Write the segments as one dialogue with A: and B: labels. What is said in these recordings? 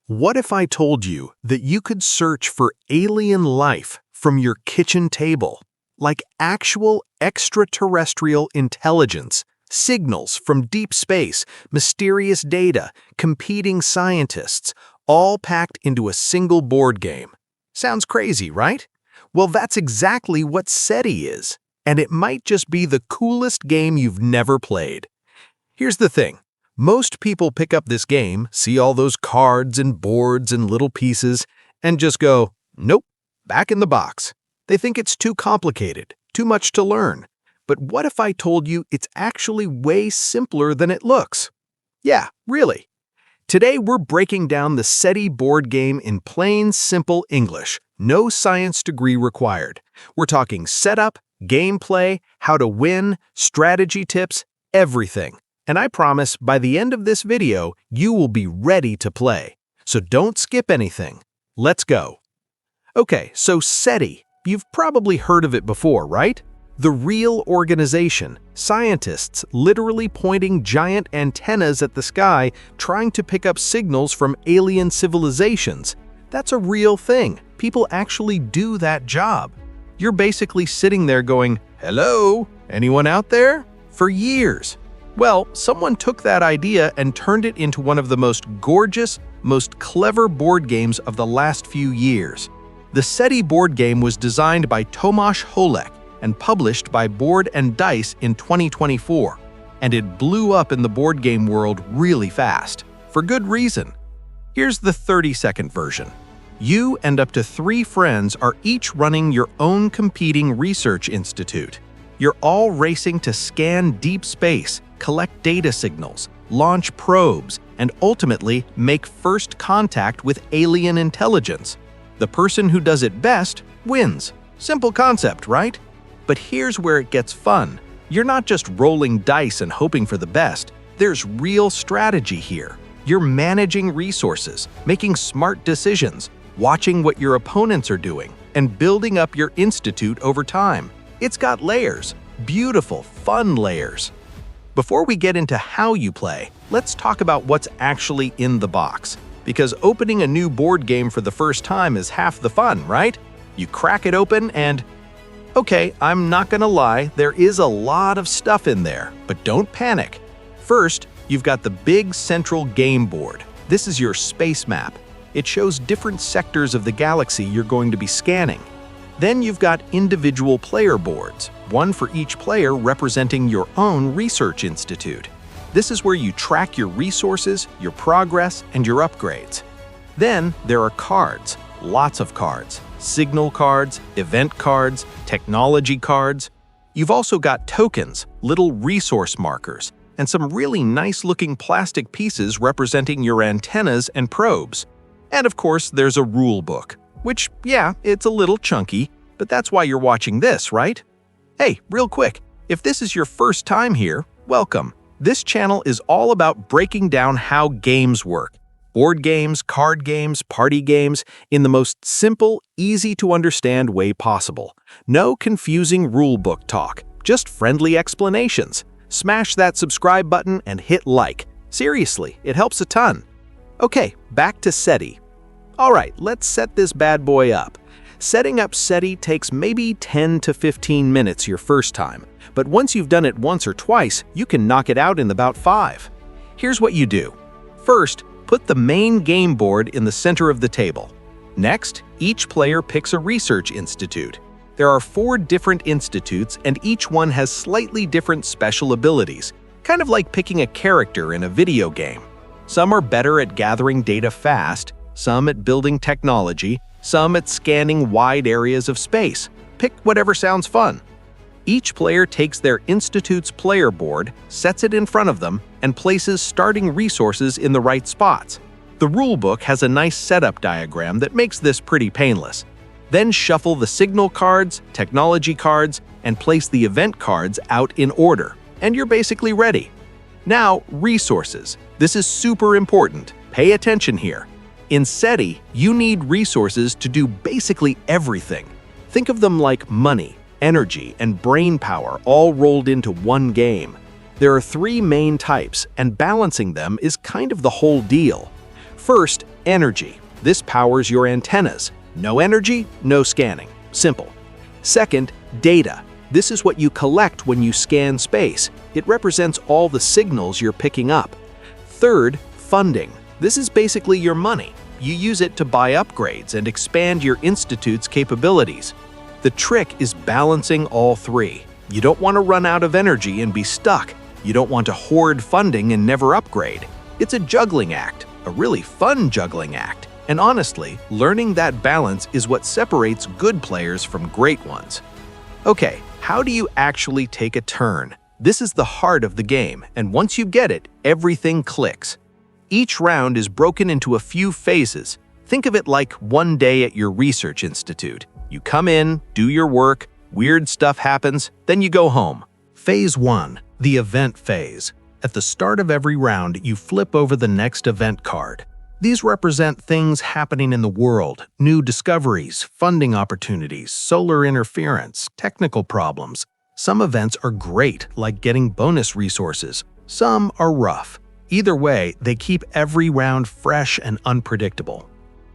A: What if I told you that you could search for alien life from your kitchen table? Like actual extraterrestrial intelligence, signals from deep space, mysterious data, competing scientists, all packed into a single board game. Sounds crazy, right? Well, that's exactly what SETI is, and it might just be the coolest game you've never played. Here's the thing. Most people pick up this game, see all those cards and boards and little pieces, and just go, nope, back in the box. They think it's too complicated, too much to learn. But what if I told you it's actually way simpler than it looks? Yeah, really. Today we're breaking down the SETI board game in plain, simple English. No science degree required. We're talking setup, gameplay, how to win, strategy tips, everything. And I promise by the end of this video, you will be ready to play. So don't skip anything. Let's go. Okay, so SETI. You've probably heard of it before, right? The real organization. Scientists literally pointing giant antennas at the sky, trying to pick up signals from alien civilizations. That's a real thing. People actually do that job. You're basically sitting there going, "Hello? Anyone out there?" For years. Well, someone took that idea and turned it into one of the most gorgeous, most clever board games of the last few years. The SETI board game was designed by Tomasz Holek and published by Board and Dice in 2024, and it blew up in the board game world really fast, for good reason. Here's the 30-second version. You and up to 3 friends are each running your own competing research institute. You're all racing to scan deep space, collect data signals, launch probes, and ultimately make first contact with alien intelligence. The person who does it best wins. Simple concept, right? But here's where it gets fun. You're not just rolling dice and hoping for the best. There's real strategy here. You're managing resources, making smart decisions, watching what your opponents are doing, and building up your institute over time. It's got layers, beautiful, fun layers. Before we get into how you play, let's talk about what's actually in the box. Because opening a new board game for the first time is half the fun, right? You crack it open and… Okay, I'm not gonna lie, there is a lot of stuff in there, but don't panic. First, you've got the big central game board. This is your space map. It shows different sectors of the galaxy you're going to be scanning. Then you've got individual player boards, one for each player representing your own research institute. This is where you track your resources, your progress, and your upgrades. Then there are cards, lots of cards, signal cards, event cards, technology cards. You've also got tokens, little resource markers, and some really nice-looking plastic pieces representing your antennas and probes. And of course, there's a rulebook. Which, yeah, it's a little chunky, but that's why you're watching this, right? Hey, real quick, if this is your first time here, welcome. This channel is all about breaking down how games work. Board games, card games, party games, in the most simple, easy-to-understand way possible. No confusing rulebook talk, just friendly explanations. Smash that subscribe button and hit like. Seriously, it helps a ton. Okay, back to SETI. Alright, let's set this bad boy up. Setting up SETI takes maybe 10 to 15 minutes your first time, but once you've done it once or twice, you can knock it out in about 5. Here's what you do. First, put the main game board in the center of the table. Next, each player picks a research institute. There are 4 different institutes and each one has slightly different special abilities, kind of like picking a character in a video game. Some are better at gathering data fast, some at building technology, some at scanning wide areas of space. Pick whatever sounds fun. Each player takes their institute's player board, sets it in front of them, and places starting resources in the right spots. The rulebook has a nice setup diagram that makes this pretty painless. Then shuffle the signal cards, technology cards, and place the event cards out in order, and you're basically ready. Now, resources. This is super important. Pay attention here. In SETI, you need resources to do basically everything. Think of them like money, energy, and brain power all rolled into one game. There are 3 main types, and balancing them is kind of the whole deal. First, Energy. This powers your antennas. No energy, no scanning. Simple. Second, data. This is what you collect when you scan space. It represents all the signals you're picking up. Third, funding. This is basically your money. You use it to buy upgrades and expand your institute's capabilities. The trick is balancing all three. You don't want to run out of energy and be stuck. You don't want to hoard funding and never upgrade. It's a juggling act, a really fun juggling act. And honestly, learning that balance is what separates good players from great ones. Okay, how do you actually take a turn? This is the heart of the game, and once you get it, everything clicks. Each round is broken into a few phases. Think of it like one day at your research institute. You come in, do your work, weird stuff happens, then you go home. Phase 1, the event phase. At the start of every round, you flip over the next event card. These represent things happening in the world, new discoveries, funding opportunities, solar interference, technical problems. Some events are great, like getting bonus resources. Some are rough. Either way, they keep every round fresh and unpredictable.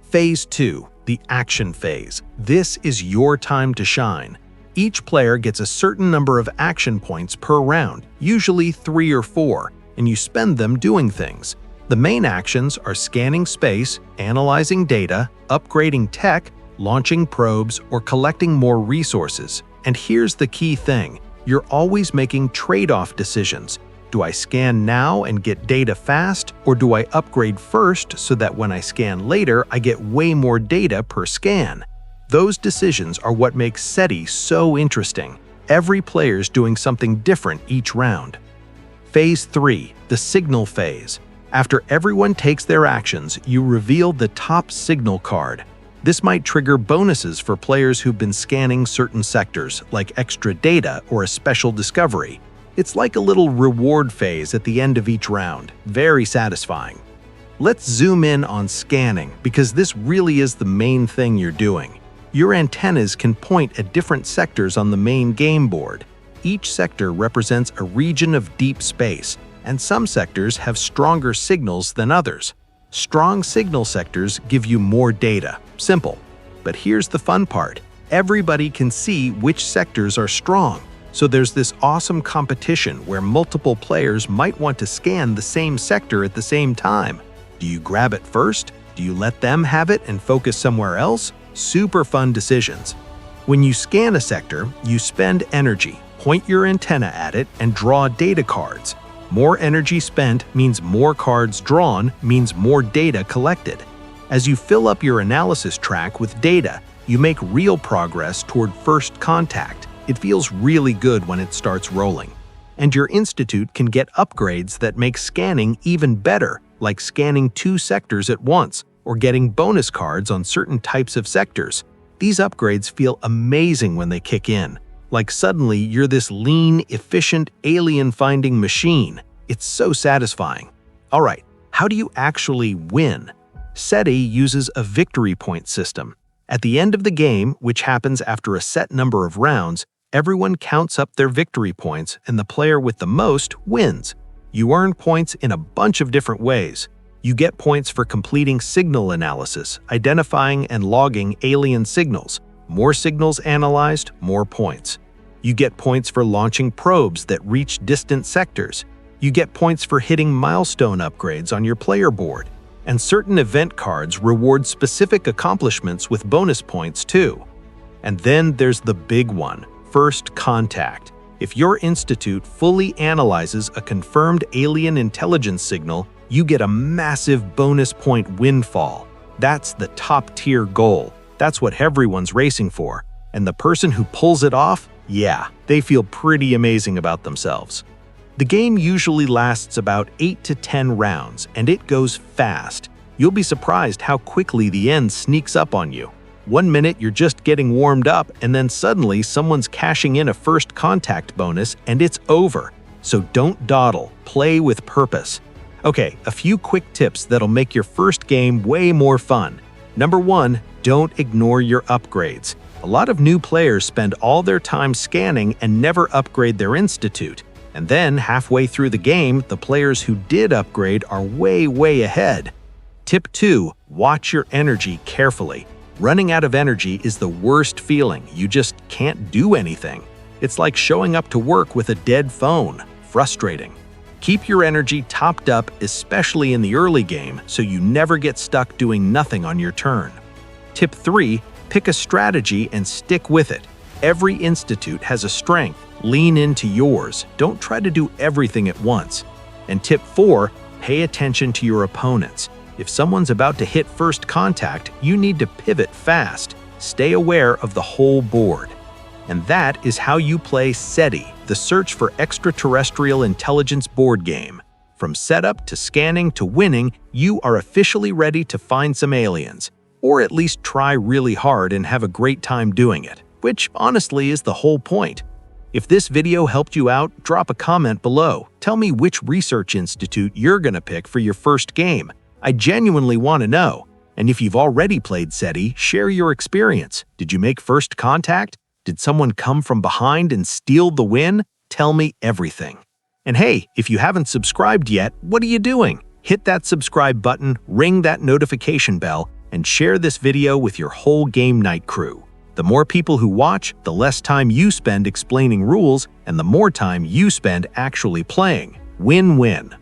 A: Phase 2, the action phase. This is your time to shine. Each player gets a certain number of action points per round, usually 3 or 4, and you spend them doing things. The main actions are scanning space, analyzing data, upgrading tech, launching probes, or collecting more resources. And here's the key thing. You're always making trade-off decisions. Do I scan now and get data fast, or do I upgrade first so that when I scan later, I get way more data per scan? Those decisions are what makes SETI so interesting. Every player's doing something different each round. Phase 3, the signal phase. After everyone takes their actions, you reveal the top signal card. This might trigger bonuses for players who've been scanning certain sectors, like extra data or a special discovery. It's like a little reward phase at the end of each round. Very satisfying. Let's zoom in on scanning, because this really is the main thing you're doing. Your antennas can point at different sectors on the main game board. Each sector represents a region of deep space, and some sectors have stronger signals than others. Strong signal sectors give you more data. Simple. But here's the fun part. Everybody can see which sectors are strong. So there's this awesome competition where multiple players might want to scan the same sector at the same time. Do you grab it first? Do you let them have it and focus somewhere else? Super fun decisions. When you scan a sector, you spend energy, point your antenna at it, and draw data cards. More energy spent means more cards drawn, means more data collected. As you fill up your analysis track with data, you make real progress toward first contact. It feels really good when it starts rolling. And your institute can get upgrades that make scanning even better, like scanning 2 sectors at once, or getting bonus cards on certain types of sectors. These upgrades feel amazing when they kick in. Like suddenly you're this lean, efficient, alien-finding machine. It's so satisfying. Alright, how do you actually win? SETI uses a victory point system. At the end of the game, which happens after a set number of rounds, everyone counts up their victory points and the player with the most wins. You earn points in a bunch of different ways. You get points for completing signal analysis, identifying and logging alien signals. More signals analyzed, more points. You get points for launching probes that reach distant sectors. You get points for hitting milestone upgrades on your player board. And certain event cards reward specific accomplishments with bonus points too. And then there's the big one, first contact. If your institute fully analyzes a confirmed alien intelligence signal, you get a massive bonus point windfall. That's the top-tier goal. That's what everyone's racing for. And the person who pulls it off, yeah, they feel pretty amazing about themselves. The game usually lasts about 8 to 10 rounds, and it goes fast. You'll be surprised how quickly the end sneaks up on you. 1 minute you're just getting warmed up, and then suddenly someone's cashing in a first contact bonus, and it's over. So don't dawdle, play with purpose. Okay, a few quick tips that'll make your first game way more fun. Number 1, don't ignore your upgrades. A lot of new players spend all their time scanning and never upgrade their institute. And then, halfway through the game, the players who did upgrade are way ahead. Tip 2. Watch your energy carefully. Running out of energy is the worst feeling. You just can't do anything. It's like showing up to work with a dead phone. Frustrating. Keep your energy topped up, especially in the early game, so you never get stuck doing nothing on your turn. Tip 3. Pick a strategy and stick with it. Every institute has a strength. Lean into yours. Don't try to do everything at once. And tip 4. Pay attention to your opponents. If someone's about to hit first contact, you need to pivot fast. Stay aware of the whole board. And that is how you play SETI, the Search for Extraterrestrial Intelligence board game. From setup to scanning to winning, you are officially ready to find some aliens. Or at least try really hard and have a great time doing it, which honestly is the whole point. If this video helped you out, drop a comment below. Tell me which research institute you're gonna pick for your first game. I genuinely want to know. And if you've already played SETI, share your experience. Did you make first contact? Did someone come from behind and steal the win? Tell me everything. And hey, if you haven't subscribed yet, what are you doing? Hit that subscribe button, ring that notification bell, and share this video with your whole game night crew. The more people who watch, the less time you spend explaining rules, and the more time you spend actually playing. Win-win.